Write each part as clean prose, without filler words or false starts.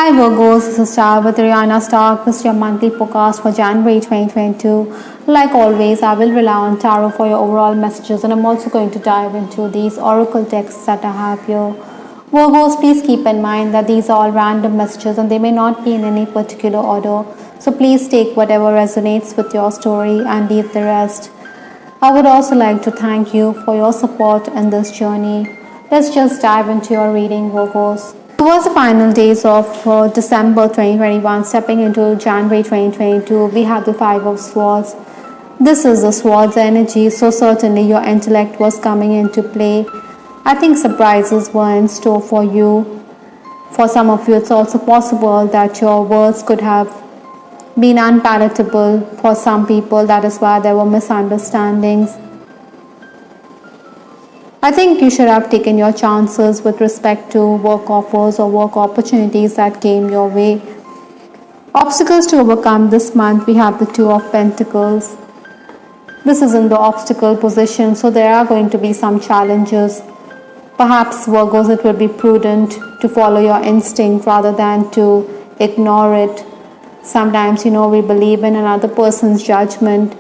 Hi Virgos, this is Star with Ariana Star. This is your monthly forecast for January 2022. Like always, I will rely on tarot for your overall messages, and I'm also going to dive into these oracle texts that I have here. Virgos, please keep in mind that these are all random messages and they may not be in any particular order. So please take whatever resonates with your story and leave the rest. I would also like to thank you for your support in this journey. Let's just dive into your reading, Virgos. Towards the final days of December 2021, stepping into January 2022, we have the Five of Swords. This is the Swords energy, so certainly your intellect was coming into play. I think surprises were in store for you. For some of you, it's also possible that your words could have been unpalatable. For some people, that is why there were misunderstandings. I think you should have taken your chances with respect to work offers or work opportunities that came your way. Obstacles to overcome this month, we have the Two of Pentacles. This is in the obstacle position, so there are going to be some challenges. Perhaps, Virgos, it would be prudent to follow your instinct rather than to ignore it. Sometimes, we believe in another person's judgment,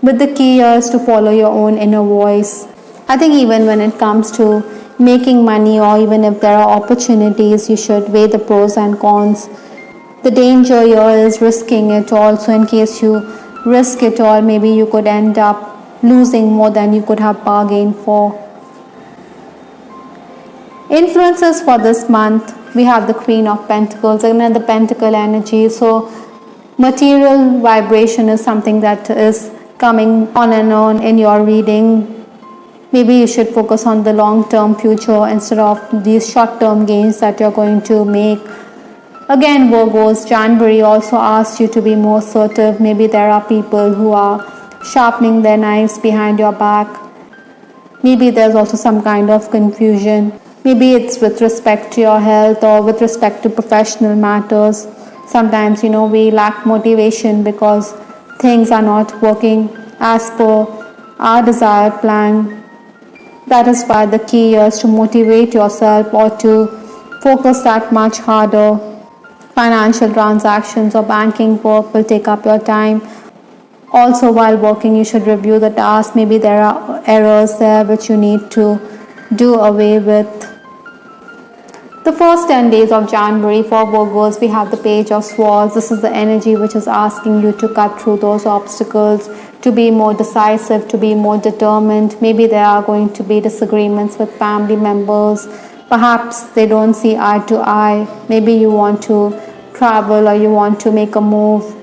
but the key is to follow your own inner voice. I think even when it comes to making money, or even if there are opportunities, you should weigh the pros and cons. The danger here is risking it all. So in case you risk it all, maybe you could end up losing more than you could have bargained for. Influences for this month, we have the Queen of Pentacles and then the Pentacle energy. So material vibration is something that is coming on and on in your reading. Maybe you should focus on the long-term future instead of these short-term gains that you're going to make. Again, Virgos, January also asks you to be more assertive. Maybe there are people who are sharpening their knives behind your back. Maybe there's also some kind of confusion. Maybe it's with respect to your health or with respect to professional matters. Sometimes, we lack motivation because things are not working as per our desired plan. That is why the key is to motivate yourself or to focus that much harder. Financial transactions or banking work will take up your time. Also, while working, you should review the task. Maybe there are errors there which you need to do away with. The first 10 days of January for Virgos, we have the Page of Swords. This is the energy which is asking you to cut through those obstacles, to be more decisive, to be more determined. Maybe there are going to be disagreements with family members. Perhaps they don't see eye to eye. Maybe you want to travel or you want to make a move.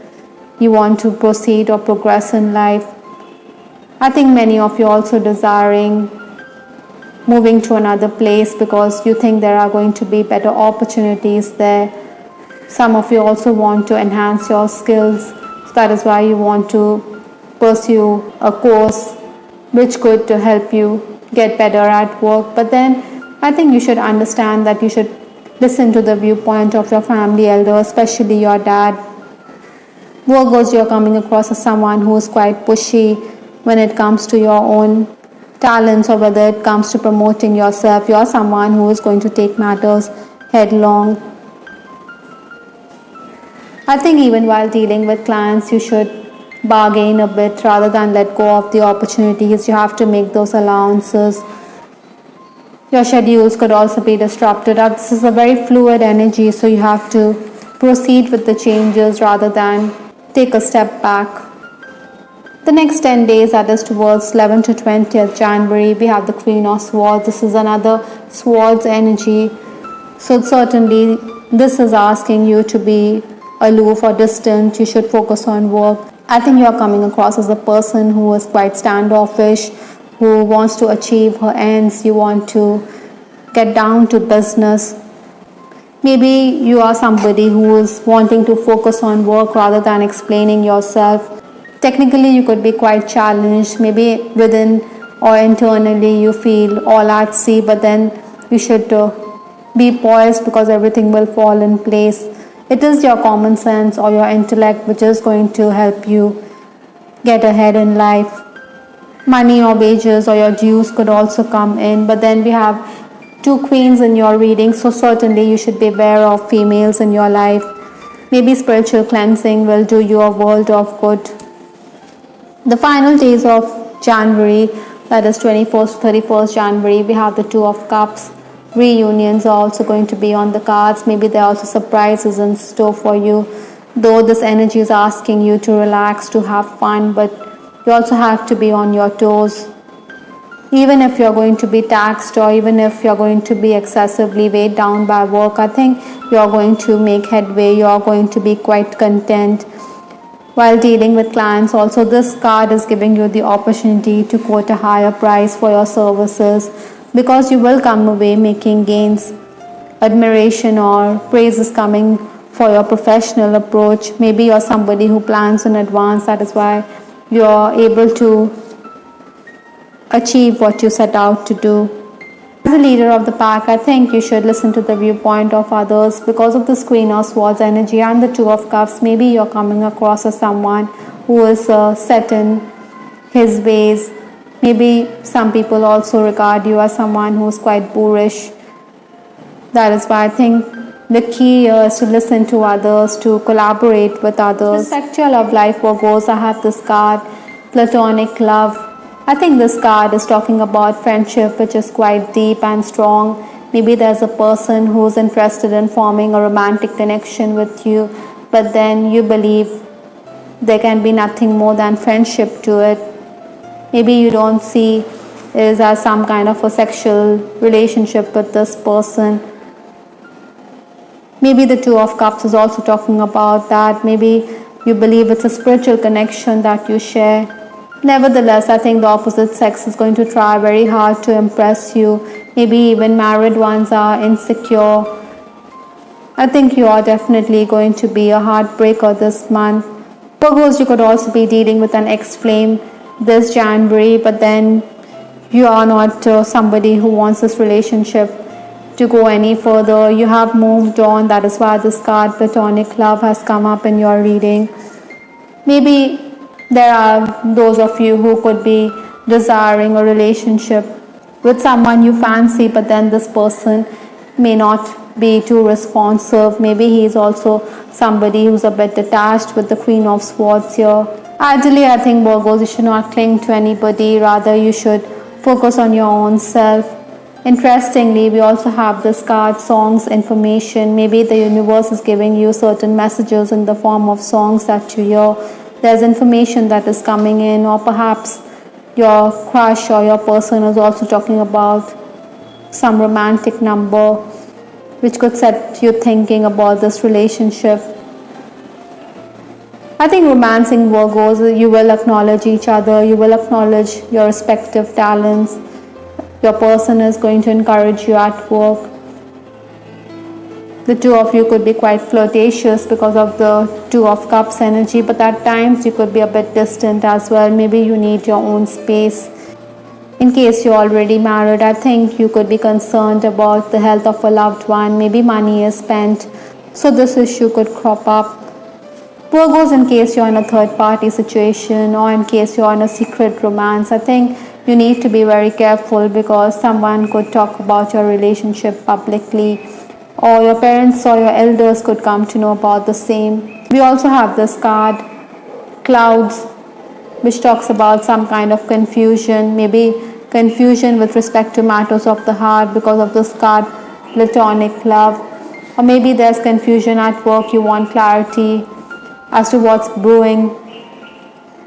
You want to proceed or progress in life. I think many of you also desiring moving to another place because you think there are going to be better opportunities there. Some of you also want to enhance your skills. So that is why you want to pursue a course which could help you get better at work. But then I think you should understand that you should listen to the viewpoint of your family elder, especially your dad. Virgos, you're coming across as someone who is quite pushy when it comes to your own talents or whether it comes to promoting yourself. You're someone who is going to take matters headlong. I think even while dealing with clients, you should bargain a bit rather than let go of the opportunities. You have to make those allowances. Your schedules could also be disrupted. This is a very fluid energy, so you have to proceed with the changes rather than take a step back. The next 10 days, that is towards 11th to 20th January, we have the Queen of Swords. This is another Swords energy. So certainly this is asking you to be aloof or distant. You should focus on work. I think you are coming across as a person who is quite standoffish, who wants to achieve her ends. You want to get down to business. Maybe you are somebody who is wanting to focus on work rather than explaining yourself. Technically, you could be quite challenged. Maybe within or internally you feel all at sea, but then you should be poised because everything will fall in place. It is your common sense or your intellect which is going to help you get ahead in life. Money or wages or your dues could also come in, but then we have two queens in your reading, so certainly you should be aware of females in your life. Maybe spiritual cleansing will do you a world of good. The final days of January, that is 21st to 31st January, we have the Two of Cups. Reunions are also going to be on the cards. Maybe there are also surprises in store for you. Though this energy is asking you to relax, to have fun, but you also have to be on your toes. Even if you're going to be taxed, or even if you're going to be excessively weighed down by work, I think you're going to make headway. You're going to be quite content while dealing with clients. Also, this card is giving you the opportunity to quote a higher price for your services, because you will come away making gains. Admiration or praise is coming for your professional approach. Maybe you're somebody who plans in advance. That is why you're able to achieve what you set out to do. As a leader of the pack, I think you should listen to the viewpoint of others. Because of this Queen of Swords energy and the Two of Cups, maybe you're coming across as someone who is set in his ways. Maybe some people also regard you as someone who's quite boorish. That is why I think the key is to listen to others, to collaborate with others. Respect your love life, Virgos. I have this card, Platonic Love. I think this card is talking about friendship, which is quite deep and strong. Maybe there's a person who's interested in forming a romantic connection with you, but then you believe there can be nothing more than friendship to it. Maybe you don't see it as some kind of a sexual relationship with this person. Maybe the Two of Cups is also talking about that. Maybe you believe it's a spiritual connection that you share. Nevertheless, I think the opposite sex is going to try very hard to impress you. Maybe even married ones are insecure. I think you are definitely going to be a heartbreaker this month. Virgos, you could also be dealing with an ex-flame this January, but then you are not somebody who wants this relationship to go any further. You have moved on. That is why this card, Platonic Love, has come up in your reading. Maybe there are those of you who could be desiring a relationship with someone you fancy, but then this person may not be too responsive. Maybe he is also somebody who's a bit detached with the Queen of Swords here. Ideally, I think, Virgos, you should not cling to anybody. Rather, you should focus on your own self. Interestingly, we also have this card, Songs Information. Maybe the universe is giving you certain messages in the form of songs that you hear. There's information that is coming in, or perhaps your crush or your person is also talking about some romantic number which could set you thinking about this relationship. I think romancing, Virgos, you will acknowledge each other, you will acknowledge your respective talents. Your person is going to encourage you at work. The two of you could be quite flirtatious because of the Two of Cups energy, but at times you could be a bit distant as well. Maybe you need your own space. In case you're already married, I think you could be concerned about the health of a loved one. Maybe money is spent, so this issue could crop up. Virgos, in case you're in a third party situation, or in case you're in a secret romance, I think you need to be very careful, because someone could talk about your relationship publicly, or your parents or your elders could come to know about the same. We also have this card, Clouds, which talks about some kind of confusion, maybe confusion with respect to matters of the heart because of this card, Platonic Love. Or maybe there's confusion at work, you want clarity as to what's brewing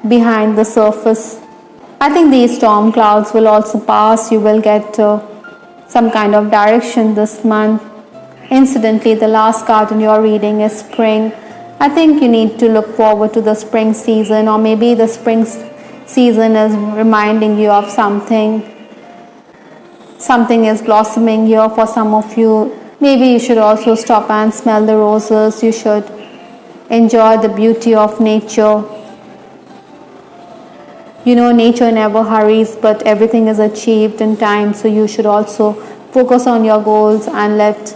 behind the surface. I think these storm clouds will also pass. You will get some kind of direction this month. Incidentally, the last card in your reading is Spring. I think you need to look forward to the spring season, or maybe the spring season is reminding you of something. Something is blossoming here for some of you. Maybe you should also stop and smell the roses. You should enjoy the beauty of nature. You know, nature never hurries, but everything is achieved in time. So you should also focus on your goals and let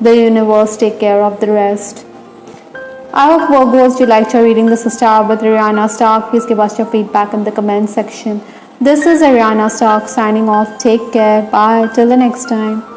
the universe take care of the rest. I hope, Virgos, you liked your reading. This is Star with Ariana Stark. Please give us your feedback in the comment section. This is Ariana Stark signing off. Take care. Bye. Till the next time.